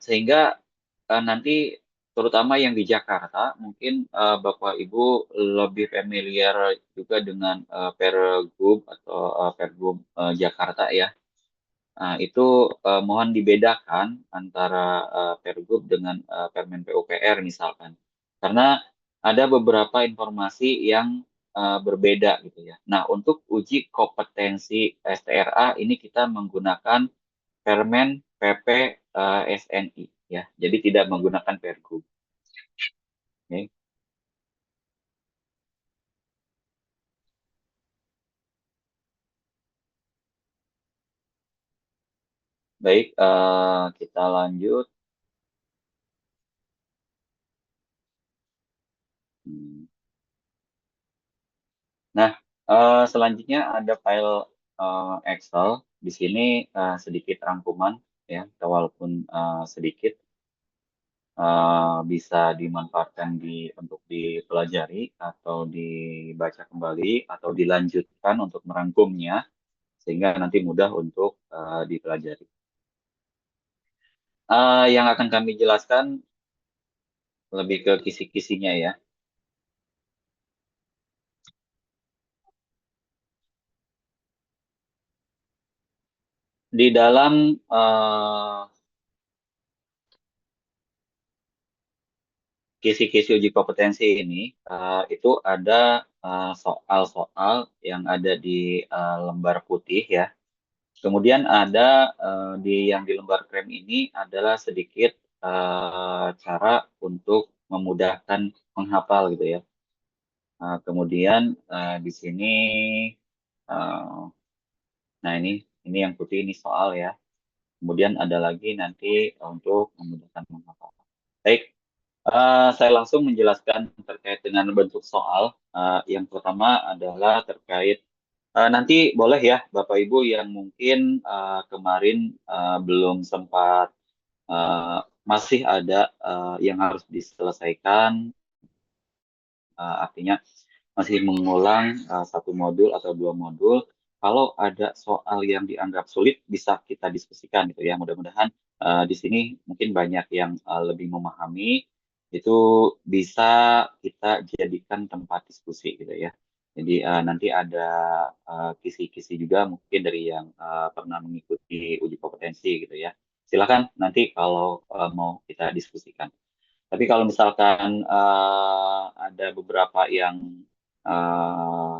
Sehingga nanti terutama yang di Jakarta mungkin Bapak Ibu lebih familiar juga dengan Pergub atau Pergub Jakarta ya. Nah, itu mohon dibedakan antara Pergub dengan Permen PUPR misalkan. Karena ada beberapa informasi yang berbeda gitu ya. Nah, untuk uji kompetensi STRA ini kita menggunakan Permen PP SNI ya. Jadi tidak menggunakan Pergub. Oke. Baik, kita lanjut. Hmm. Nah, selanjutnya ada file Excel. Di sini sedikit rangkuman ya, walaupun sedikit bisa dimanfaatkan untuk dipelajari atau dibaca kembali atau dilanjutkan untuk merangkumnya sehingga nanti mudah untuk dipelajari. Yang akan kami jelaskan lebih ke kisi-kisinya ya. Di dalam kisi-kisi uji kompetensi ini itu ada soal-soal yang ada di lembar putih ya. Kemudian ada yang di lembar krem ini adalah sedikit cara untuk memudahkan menghafal gitu ya. Kemudian di sini eh, nah ini yang putih ini soal ya. Kemudian ada lagi nanti untuk memudahkan menghafal. Baik, saya langsung menjelaskan terkait dengan bentuk soal. Yang pertama adalah terkait nanti boleh ya Bapak Ibu yang mungkin kemarin belum sempat masih ada yang harus diselesaikan, artinya masih mengulang satu modul atau dua modul. Kalau ada soal yang dianggap sulit bisa kita diskusikan gitu ya. Mudah-mudahan di sini mungkin banyak yang lebih memahami itu bisa kita jadikan tempat diskusi gitu ya. Jadi nanti ada kisi-kisi juga mungkin dari yang pernah mengikuti uji kompetensi gitu ya. Silakan nanti kalau mau kita diskusikan. Tapi kalau misalkan ada beberapa yang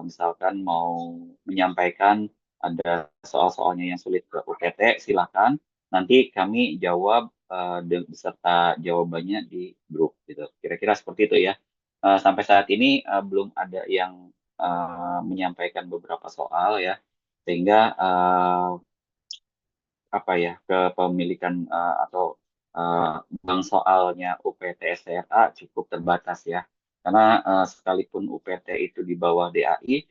misalkan mau menyampaikan ada soal-soalnya yang sulit ke UPT, silakan. Nanti kami jawab beserta jawabannya di grup gitu. Kira-kira seperti itu ya. Sampai saat ini belum ada yang menyampaikan beberapa soal ya, sehingga apa ya kepemilikan atau bank soalnya UPT STRA cukup terbatas ya. Karena sekalipun UPT itu di bawah DAI,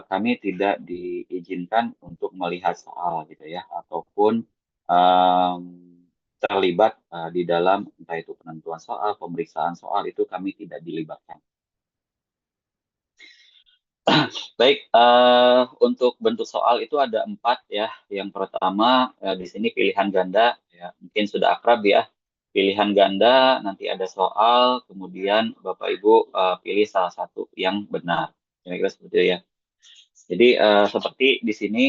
kami tidak diizinkan untuk melihat soal gitu ya, ataupun em, terlibat di dalam entah itu penentuan soal, pemeriksaan soal itu kami tidak dilibatkan. Baik, untuk bentuk soal itu ada empat ya. Yang pertama di sini pilihan ganda, ya mungkin sudah akrab ya. Pilihan ganda nanti ada soal, kemudian Bapak Ibu pilih salah satu yang benar. Kira-kira seperti itu ya. Jadi seperti di sini,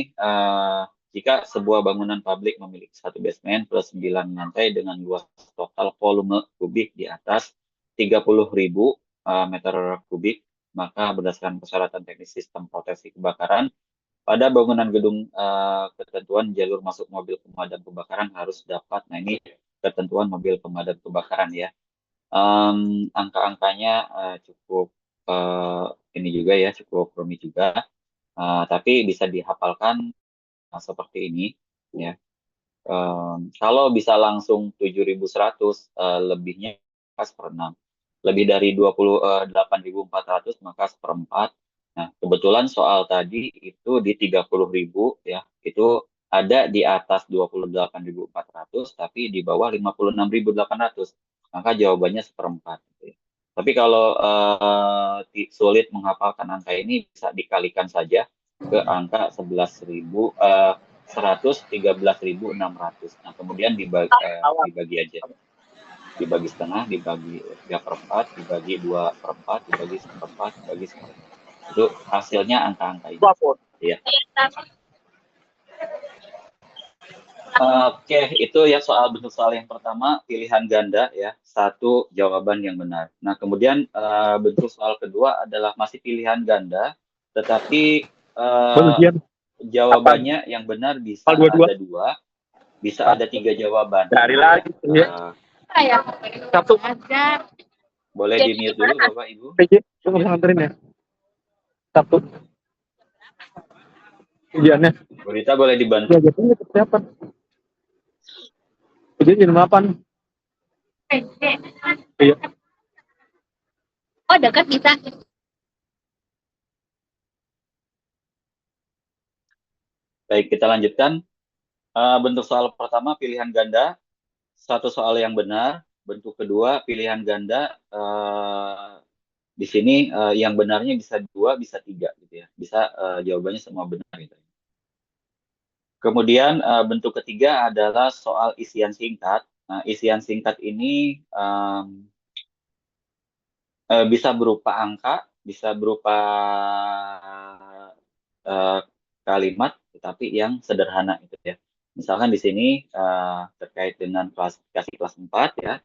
jika sebuah bangunan publik memiliki satu basement plus 9 lantai dengan luas total volume kubik di atas 30.000 meter kubik, maka berdasarkan persyaratan teknis sistem proteksi kebakaran, pada bangunan gedung ketentuan jalur masuk mobil pemadam kebakaran harus dapat. Nah ini ketentuan mobil pemadam kebakaran ya. Angka-angkanya cukup eh, ini juga ya, cukup rumit juga. Tapi bisa dihafalkan seperti ini ya. Kalau bisa langsung 7.100 lebihnya maka seperenam. Lebih dari 28.400 maka seperempat. Nah, kebetulan soal tadi itu di 30.000 ya. Itu ada di atas 28.400 tapi di bawah 56.800. Maka jawabannya seperempat gitu ya. Tapi kalau sulit menghafalkan angka ini bisa dikalikan saja ke angka 11.000 113.600. Nah, kemudian dibagi aja. Dibagi setengah, dibagi 3/4, dibagi 2/4, dibagi 1/4, dibagi 1/4. Itu hasilnya angka-angka ini. Ya. Oke, itu ya soal bentuk soal yang pertama, pilihan ganda ya, satu jawaban yang benar. Nah, kemudian bentuk soal kedua adalah masih pilihan ganda, tetapi jawabannya yang benar bisa ada dua, bisa ada 3 jawaban. Dari lagi. Satu. Boleh di-mute dulu, Bapak Ibu. Tunggu nganterin ya. Satu. Ujiannya. Berita boleh dibantu. Ya, jatuhnya persiapan. Ujian jam 8. Iya. Oh, dekat bisa. Baik, kita lanjutkan. Bentuk soal pertama, pilihan ganda. Satu soal yang benar. Bentuk kedua, pilihan ganda. Di sini yang benarnya bisa 2, bisa 3 gitu ya. Bisa jawabannya semua benar gitu. Kemudian bentuk ketiga adalah soal isian singkat. Nah, isian singkat ini bisa berupa angka, bisa berupa kalimat, tetapi yang sederhana gitu ya. Misalkan di sini terkait dengan klasifikasi kelas 4 ya.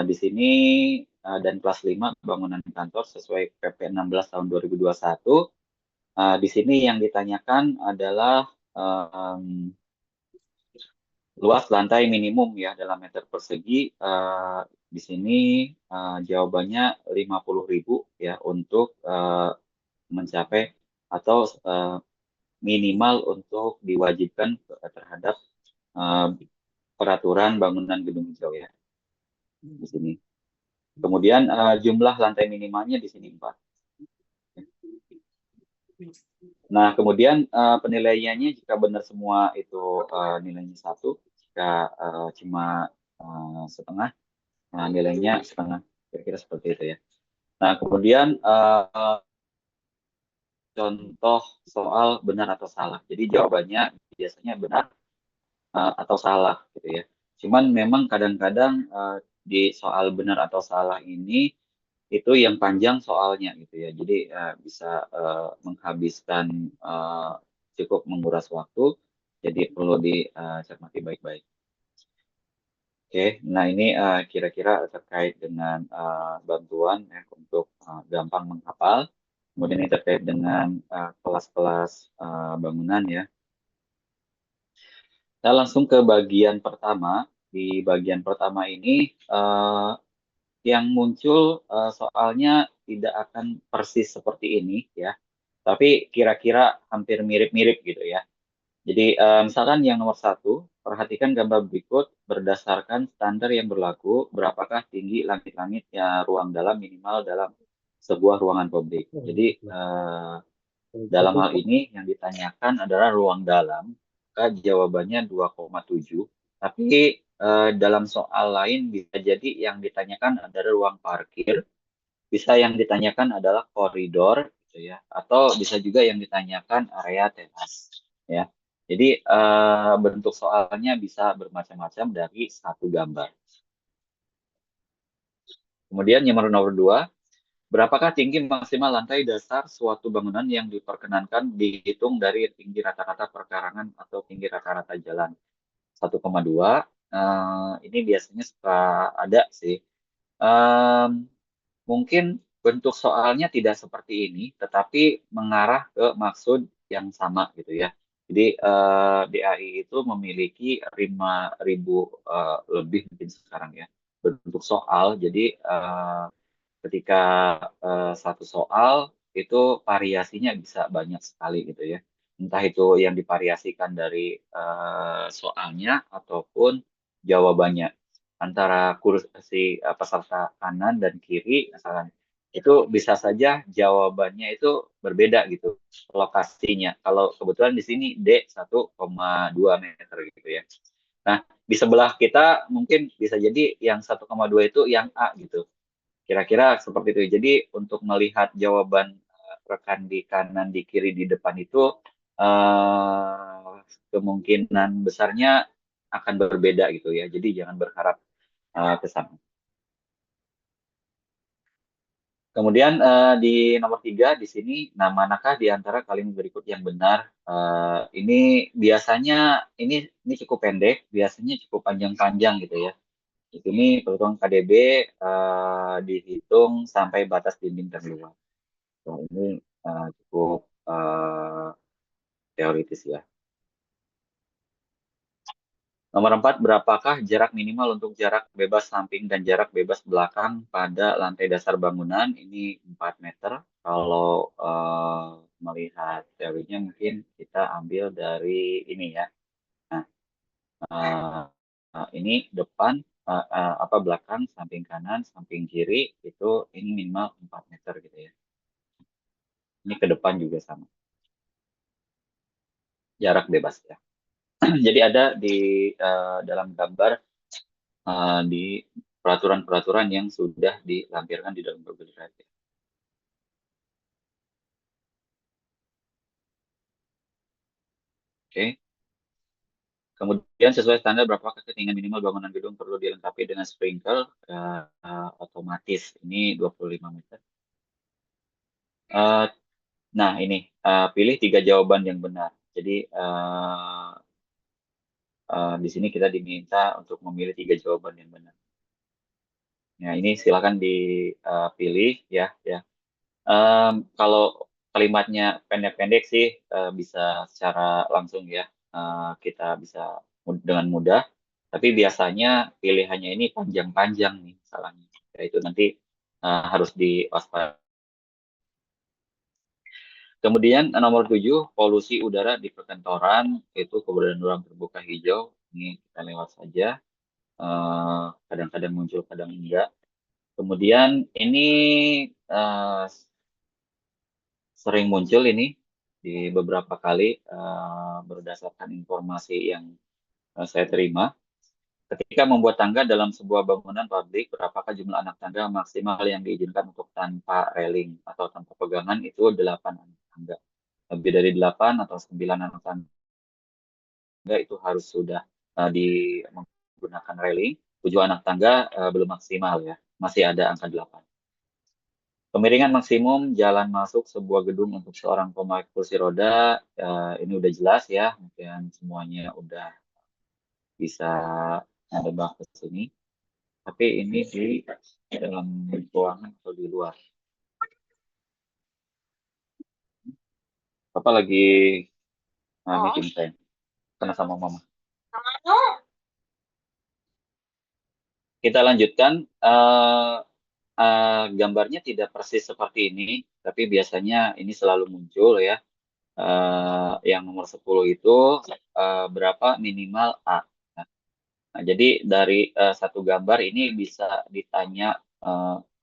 Di sini dan kelas 5 bangunan kantor sesuai PP 16 tahun 2021. Di sini yang ditanyakan adalah luas lantai minimum ya dalam meter persegi. Di sini jawabannya 50.000 ya untuk mencapai atau minimal untuk diwajibkan terhadap peraturan bangunan gedung hijau ya di sini. Kemudian jumlah lantai minimalnya di sini 4. Nah, kemudian penilaiannya jika benar semua itu nilainya 1, jika cuma setengah, nilainya setengah. Kira-kira seperti itu ya. Nah, kemudian contoh soal benar atau salah. Jadi jawabannya biasanya benar atau salah gitu ya. Cuman memang kadang-kadang di soal benar atau salah ini itu yang panjang soalnya gitu ya. Jadi bisa menghabiskan cukup menguras waktu. Jadi perlu dicermati baik-baik. Oke, nah ini kira-kira terkait dengan bantuan ya, untuk gampang menghafal. Kemudian ini terkait dengan kelas-kelas bangunan ya. Kita langsung ke bagian pertama. Di bagian pertama ini yang muncul soalnya tidak akan persis seperti ini ya, tapi kira-kira hampir mirip-mirip gitu ya. Jadi misalkan yang nomor 1, perhatikan gambar berikut berdasarkan standar yang berlaku, berapakah tinggi langit-langit ya ruang dalam minimal dalam sebuah ruangan publik. Jadi dalam hal ini yang ditanyakan adalah ruang dalam, maka jawabannya 2,7. Tapi dalam soal lain bisa jadi yang ditanyakan adalah ruang parkir, bisa yang ditanyakan adalah koridor, gitu ya, atau bisa juga yang ditanyakan area teras, ya. Jadi bentuk soalnya bisa bermacam-macam dari satu gambar. Kemudian yang nomor 2, berapakah tinggi maksimal lantai dasar suatu bangunan yang diperkenankan dihitung dari tinggi rata-rata perkarangan atau tinggi rata-rata jalan? 1,2. Ini biasanya suka ada sih. Mungkin bentuk soalnya tidak seperti ini, tetapi mengarah ke maksud yang sama gitu ya. Jadi DAI itu memiliki 5.000 lebih mungkin sekarang ya bentuk soal. Jadi ketika satu soal itu variasinya bisa banyak sekali gitu ya. Entah itu yang divariasikan dari soalnya ataupun jawabannya antara kursi peserta kanan dan kiri misalkan itu bisa saja jawabannya itu berbeda gitu lokasinya. Kalau kebetulan di sini D 1,2 meter gitu ya. Nah, di sebelah kita mungkin bisa jadi yang 1,2 itu yang A gitu. Kira-kira seperti itu. Jadi untuk melihat jawaban rekan di kanan, di kiri, di depan itu kemungkinan besarnya akan berbeda gitu ya. Jadi jangan berharap ke sana. Kemudian di nomor 3 di sini, nah manakah di antara kalimat berikut yang benar? Ini biasanya ini cukup pendek, biasanya cukup panjang-panjang gitu ya. Ini perhitungan KDB dihitung sampai batas dinding terluar. Nah, ini cukup teoritis ya. Nomor 4, berapakah jarak minimal untuk jarak bebas samping dan jarak bebas belakang pada lantai dasar bangunan? Ini 4 meter. Kalau melihat teorinya mungkin kita ambil dari ini ya. Nah, eh, ini depan, apa belakang, samping kanan, samping kiri, itu ini minimal 4 meter gitu ya. Ini ke depan juga sama. Jarak bebas ya. Jadi ada di dalam gambar di peraturan-peraturan yang sudah dilampirkan di dalam Google Drive. Oke. Kemudian sesuai standar berapa ketinggian minimal bangunan gedung perlu dilengkapi dengan sprinkler otomatis. Ini 25 meter. Uh, nah ini pilih 3 jawaban yang benar. Jadi di sini kita diminta untuk memilih 3 jawaban yang benar. Nah ini silakan dipilih ya. Kalau kalimatnya pendek-pendek sih bisa secara langsung ya kita bisa dengan mudah. Tapi biasanya pilihannya ini panjang-panjang nih salahnya. Ya, itu nanti harus diwaspadai. Kemudian nomor 7, polusi udara di perkantoran itu keberadaan ruang terbuka hijau. Ini kita lewat saja. Kadang-kadang muncul, kadang enggak. Kemudian ini eh, sering muncul ini di beberapa kali berdasarkan informasi yang saya terima. Ketika membuat tangga dalam sebuah bangunan pabrik, berapakah jumlah anak tangga maksimal yang diizinkan untuk tanpa railing atau tanpa pegangan itu 8 anak tangga. Lebih dari 8 atau 9 anak tangga itu harus sudah menggunakan railing. 7 anak tangga belum maksimal ya, masih ada angka 8. Kemiringan maksimum jalan masuk sebuah gedung untuk seorang pemakai kursi roda, ini udah jelas ya, mungkin semuanya udah bisa menebak ke sini. Tapi ini di dalam ruangan atau di luar. Apa lagi meeting saya? Kena sama mama. Kita lanjutkan. Gambarnya tidak persis seperti ini, tapi biasanya ini selalu muncul ya. Yang nomor 10 itu berapa minimal A. Nah, jadi dari satu gambar ini bisa ditanya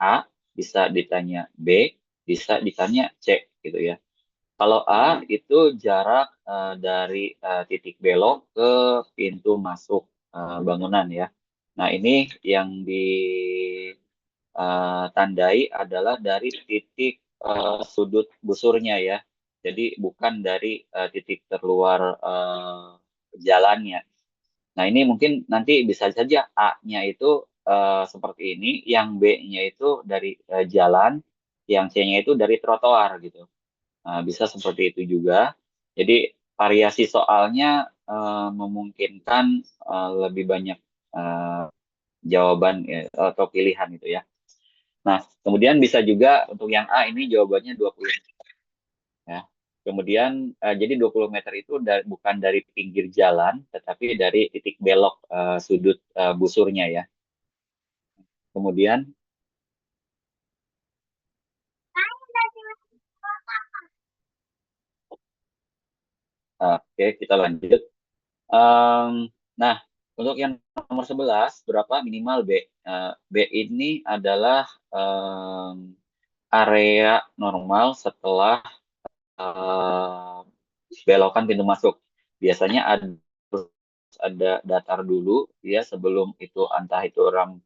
A, bisa ditanya B, bisa ditanya C gitu ya. Kalau A itu jarak dari titik belok ke pintu masuk bangunan ya. Nah, ini yang ditandai adalah dari titik sudut busurnya ya. Jadi bukan dari titik terluar jalannya. Nah, ini mungkin nanti bisa saja A-nya itu seperti ini, yang B-nya itu dari jalan, yang C-nya itu dari trotoar gitu. Nah, bisa seperti itu juga. Jadi variasi soalnya memungkinkan lebih banyak eh, jawaban atau pilihan itu ya. Nah, kemudian bisa juga untuk yang A ini jawabannya 20 ya. Kemudian jadi 20 meter itu bukan dari pinggir jalan, tetapi dari titik belok sudut busurnya ya. Kemudian, oke kita lanjut. Em, nah, untuk yang nomor 11, berapa minimal B? B ini adalah area normal setelah belokan pintu masuk. Biasanya ada datar dulu ya sebelum itu entah itu ram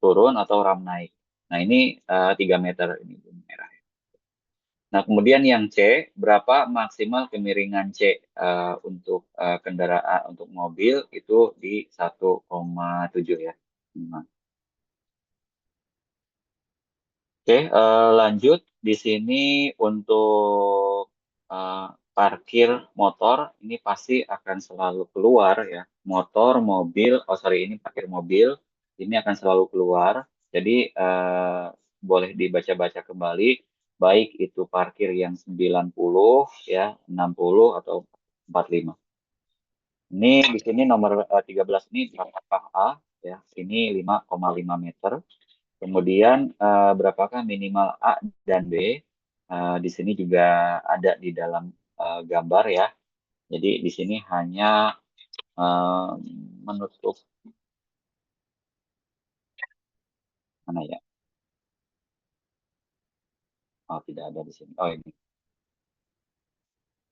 turun atau ram naik. Nah ini 3 meter ini merah. Nah, kemudian yang C, berapa maksimal kemiringan C untuk kendaraan untuk mobil itu di 1,7 ya. Nah, oke, lanjut di sini untuk eh, parkir motor ini pasti akan selalu keluar ya. Motor, mobil, oh sorry ini parkir mobil ini akan selalu keluar. Jadi boleh dibaca-baca kembali, baik itu parkir yang 90 ya, 60 atau 45. Ini di sini nomor 13 ini di A ya, ini 5,5 meter. Kemudian berapakah minimal A dan B? Di sini juga ada di dalam gambar ya. Jadi di sini hanya eh, menutup mana ya? Oh tidak ada di sini. Oh ini.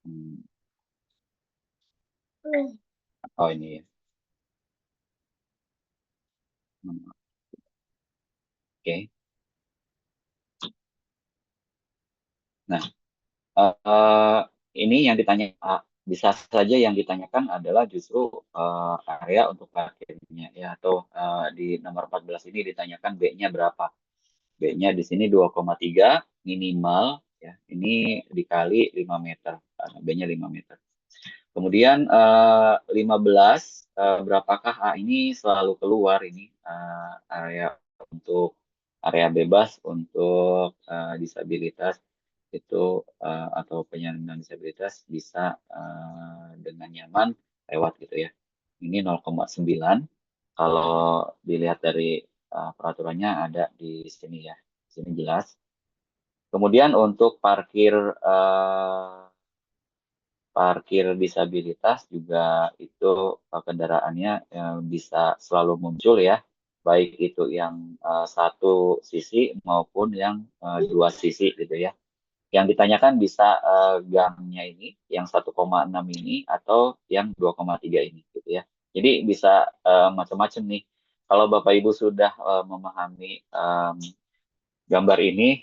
Hmm, oh ini ya. Hmm, oke. Nah ini yang ditanya bisa saja yang ditanyakan adalah justru area untuk parkirnya ya atau di nomor 14 ini ditanyakan B-nya berapa? B-nya di sini 2,3 minimal ya. Ini dikali 5 meter. B-nya 5 meter. Kemudian 15 berapakah A ini selalu keluar ini area untuk area bebas untuk disabilitas itu atau penyandang disabilitas bisa dengan nyaman lewat gitu ya. Ini 0,9 kalau dilihat dari peraturannya ada di sini ya. Di sini jelas. Kemudian untuk parkir parkir disabilitas juga itu kendaraannya bisa selalu muncul ya, baik itu yang satu sisi maupun yang dua sisi gitu ya. Yang ditanyakan bisa gangnya ini, yang 1,6 ini atau yang 2,3 ini gitu ya. Jadi bisa macam-macam nih. Kalau Bapak Ibu sudah memahami gambar ini,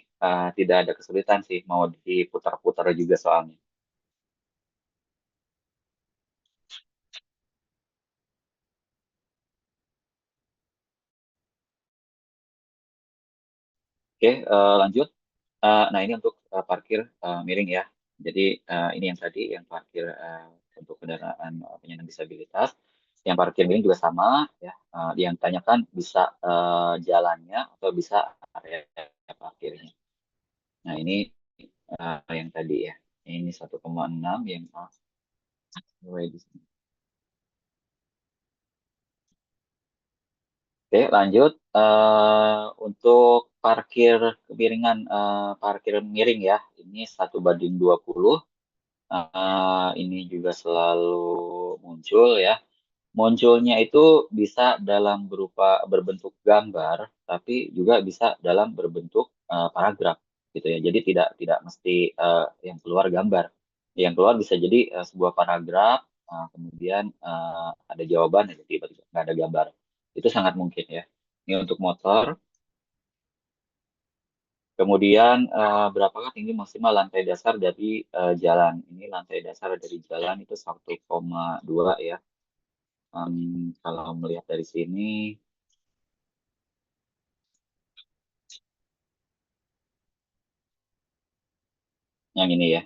tidak ada kesulitan sih mau diputar-putar juga soalnya. Oke, lanjut. Nah, ini untuk parkir miring ya. Jadi ini yang tadi yang parkir untuk kendaraan penyandang disabilitas. Yang parkir miring juga sama ya. Yang tanyakan bisa jalannya atau bisa area parkirnya. Nah, ini yang tadi ya. Ini 1,6 yang sesuai di sini. Oke, lanjut. Untuk parkir kemiringan, parkir miring ya. Ini 1:20. Ini juga selalu muncul ya. Munculnya itu bisa dalam berupa berbentuk gambar, tapi juga bisa dalam berbentuk paragraf gitu ya. Jadi tidak mesti yang keluar gambar. Yang keluar bisa jadi sebuah paragraf, kemudian ada jawaban, ya, tiba-tiba nggak ada gambar. Itu sangat mungkin ya. Ini untuk motor. Kemudian berapakah tinggi maksimal lantai dasar dari jalan? Ini lantai dasar dari jalan itu 1,2 ya. Kalau melihat dari sini, yang ini ya,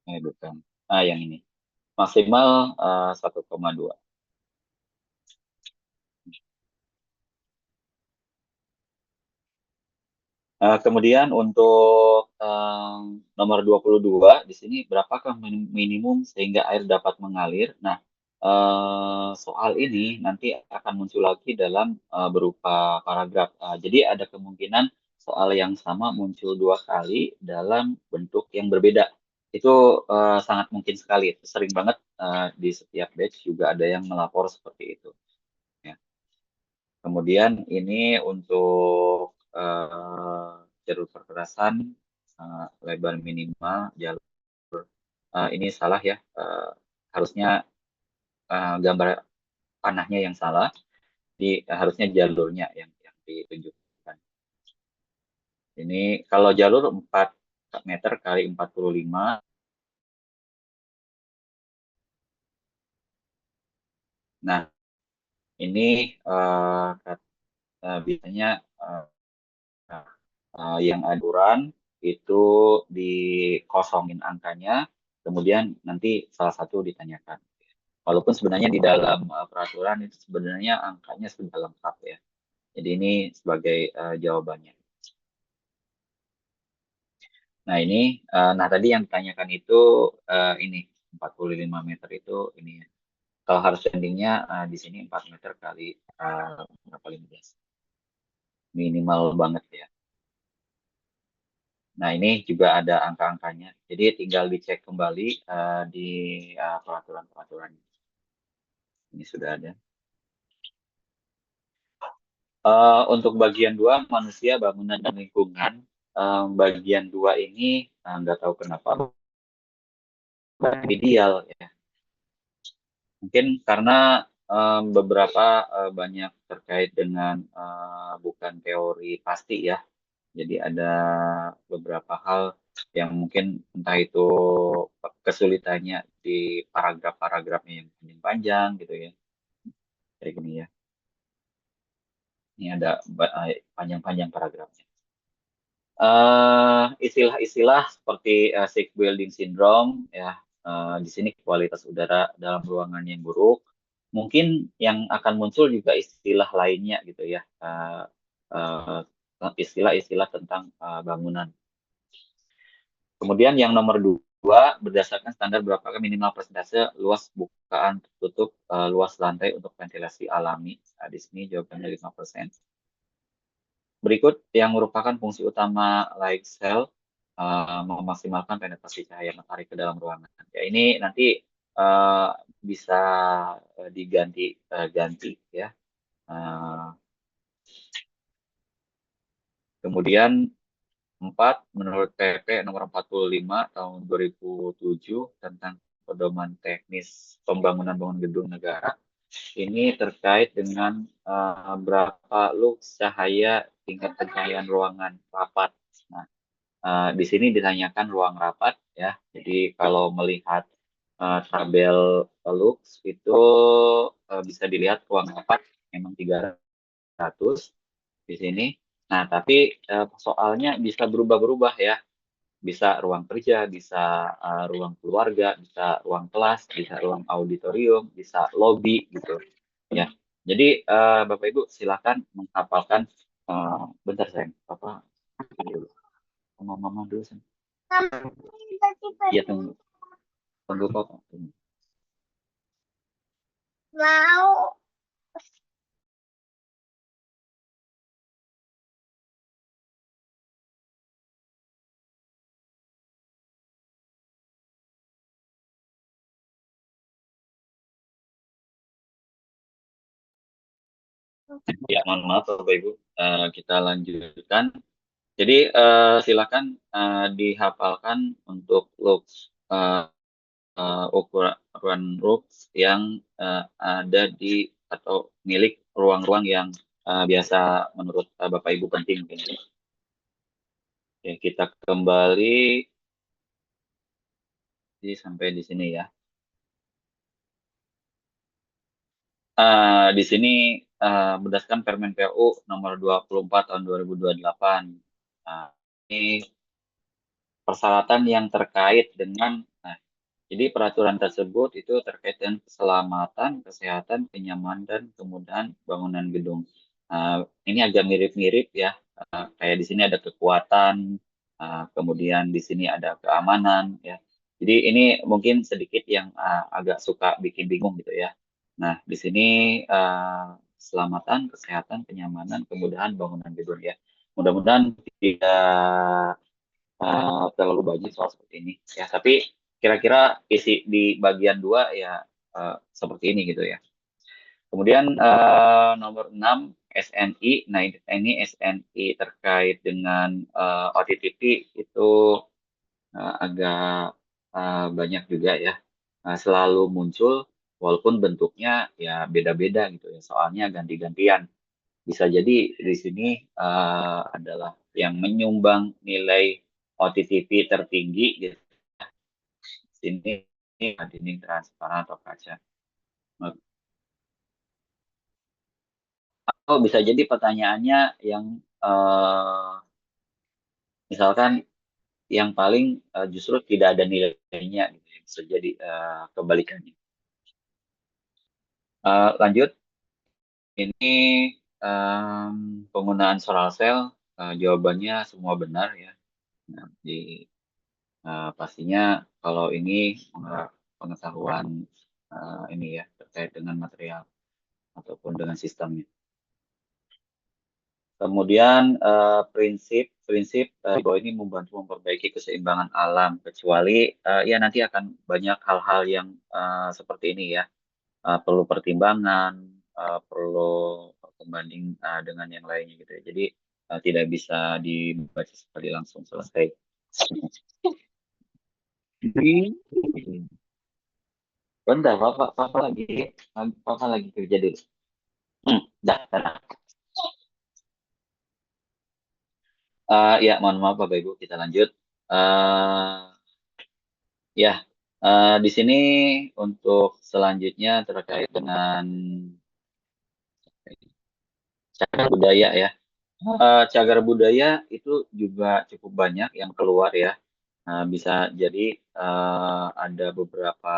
bukan. Yang ini. Maksimal 1,2. Kemudian untuk nomor 22 di sini berapakah minimum sehingga air dapat mengalir? Nah, soal ini nanti akan muncul lagi dalam berupa paragraf. Jadi ada kemungkinan soal yang sama muncul dua kali dalam bentuk yang berbeda. Itu sangat mungkin sekali. Sering banget di setiap batch juga ada yang melapor seperti itu. Ya. Kemudian ini untuk jalur perkerasan lebar minimal jalur ini salah ya. Harusnya gambar panahnya yang salah, harusnya jalurnya yang ditunjukkan. Ini kalau jalur 4 meter kali 45. Nah, ini biasanya eh, yang aduran itu dikosongin angkanya, kemudian nanti salah satu ditanyakan. Walaupun sebenarnya di dalam peraturan itu sebenarnya angkanya sudah lengkap ya. Jadi ini sebagai jawabannya. Nah ini, nah tadi yang ditanyakan itu ini 45 meter itu ini ya. Kalau harus landingnya di sini 4 meter kali berapa 15. Minimal banget ya. Nah, ini juga ada angka-angkanya. Jadi tinggal dicek kembali di peraturan-peraturan. Ini sudah ada. Untuk bagian 2 manusia, bangunan, dan lingkungan. Bagian 2 ini nggak tahu kenapa ideal ya. Mungkin karena beberapa banyak terkait dengan bukan teori pasti ya. Jadi ada beberapa hal yang mungkin entah itu kesulitannya di paragraf-paragrafnya yang panjang gitu ya. Kayak gini ya. Ini ada panjang-panjang paragrafnya. Istilah-istilah seperti sick building syndrome ya. Di sini kualitas udara dalam ruangan yang buruk. Mungkin yang akan muncul juga istilah lainnya gitu ya. Istilah-istilah tentang bangunan. Kemudian yang nomor 2, berdasarkan standar berapakah minimal persentase luas bukaan tertutup luas lantai untuk ventilasi alami. Nah, di sini jawabannya 5%. Berikut yang merupakan fungsi utama light cell memaksimalkan penetrasi cahaya matahari ke dalam ruangan. Ya ini nanti uh, bisa ganti ya. Uh, Kemudian 4, menurut PP nomor 45 tahun 2007 tentang pedoman teknis pembangunan bangunan gedung negara. Ini terkait dengan berapa lux cahaya tingkat pencahayaan ruangan rapat. Nah, di sini ditanyakan ruang rapat ya. Jadi kalau melihat tabel lux itu bisa dilihat ruang rapat memang 300 di sini. Nah, tapi soalnya bisa berubah-berubah ya. Bisa ruang kerja, bisa ruang keluarga, bisa ruang kelas, bisa ruang auditorium, bisa lobby gitu ya. Jadi Bapak Ibu silakan menghafalkan bentar sayang, Bapak dulu. Sama Mama dulu sayang. Iya tunggu, tunggu Papa. Tunggu. Mau. Ya mohon maaf Bapak Ibu, kita lanjutkan. Jadi silakan dihafalkan untuk looks ukuran rooms yang ada di atau milik ruang-ruang yang biasa menurut Bapak Ibu penting. Oke, kita kembali sampai di sini ya. Di sini berdasarkan Permen PU nomor 24 tahun 2028. Nah, ini persyaratan yang terkait dengan jadi peraturan tersebut itu terkait dengan keselamatan, kesehatan, kenyamanan, dan kemudahan bangunan gedung. Ini agak mirip-mirip ya, kayak di sini ada kekuatan, kemudian di sini ada keamanan ya. Jadi ini mungkin sedikit yang agak suka bikin bingung gitu ya. Nah, di sini keselamatan, kesehatan, kenyamanan, kemudahan bangunan gedung ya. Mudah-mudahan tidak terlalu banyak soal seperti ini ya. Tapi kira-kira isi di bagian 2 ya seperti ini gitu ya. Kemudian nomor 6 SNI. Nah ini SNI terkait dengan OTTP itu agak banyak juga ya. Selalu muncul walaupun bentuknya ya beda-beda gitu ya. Soalnya ganti-gantian. bisa jadi di sini adalah yang menyumbang nilai OTTP tertinggi gitu. Sini dinding transparan atau kaca. Atau bisa jadi pertanyaannya yang misalkan yang paling justru tidak ada nilainya, gitu. Bisa jadi kebalikannya. Lanjut, ini penggunaan solar cell, jawabannya semua benar ya. Nah, pastinya kalau ini pengetahuan ini ya terkait dengan material ataupun dengan sistemnya. Kemudian prinsip di bawah ini membantu memperbaiki keseimbangan alam, kecuali ya nanti akan banyak hal-hal yang seperti ini ya, perlu pertimbangan, perlu pembanding dengan yang lainnya gitu ya. Jadi tidak bisa dibaca sekali langsung selesai. Bentar, papa lagi kerja dulu. Dah, dah. Ya, mohon maaf Bapak Ibu, kita lanjut. Ya, di sini untuk selanjutnya terkait dengan cagar budaya ya. Cagar budaya itu juga cukup banyak yang keluar ya. Bisa jadi ada beberapa,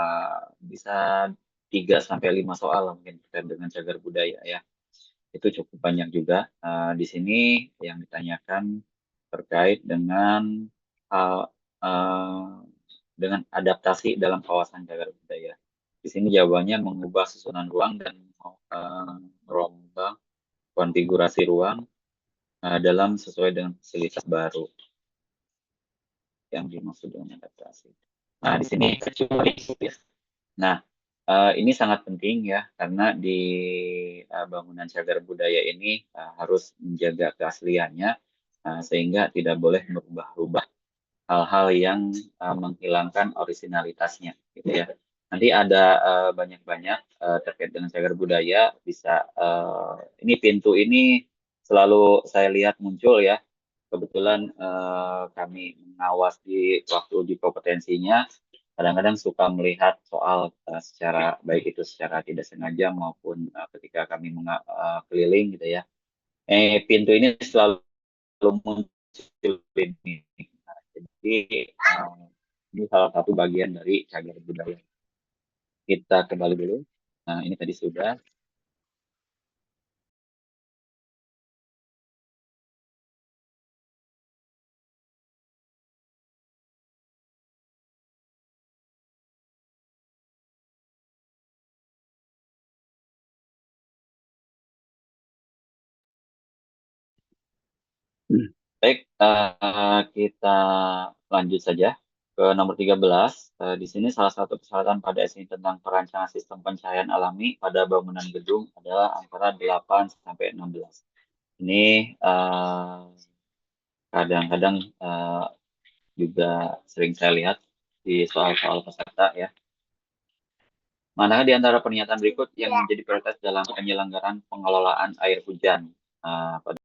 bisa 3 sampai 5 soal mungkin terkait dengan cagar budaya ya. Itu cukup banyak juga. Di sini yang ditanyakan terkait dengan hal dengan adaptasi dalam kawasan cagar budaya. Di sini jawabannya mengubah susunan ruang dan merombak konfigurasi ruang dalam sesuai dengan fasilitas baru yang dimaksud dengan adaptasi. Nah, di sini kecuali ya. Nah, ini sangat penting ya, karena di bangunan cagar budaya ini harus menjaga keasliannya, sehingga tidak boleh merubah-rubah hal-hal yang menghilangkan orisinalitasnya, gitu ya. Nanti ada banyak-banyak terkait dengan cagar budaya, bisa ini pintu ini selalu saya lihat muncul ya. Kebetulan kami mengawas di waktu uji kompetensinya, kadang-kadang suka melihat soal secara baik itu secara tidak sengaja maupun ketika kami keliling gitu ya. Pintu ini selalu muncul ini. Nah, jadi ini salah satu bagian dari cagar budaya. Kita kembali dulu. Nah, ini tadi sudah. Baik, kita lanjut saja ke nomor 13. Di sini salah satu persyaratan pada SI tentang perancangan sistem pencahayaan alami pada bangunan gedung adalah antara 8 sampai 16. Ini kadang-kadang juga sering saya lihat di soal-soal peserta ya. Manakah di antara pernyataan berikut yang menjadi prioritas dalam penyelenggaraan pengelolaan air hujan pada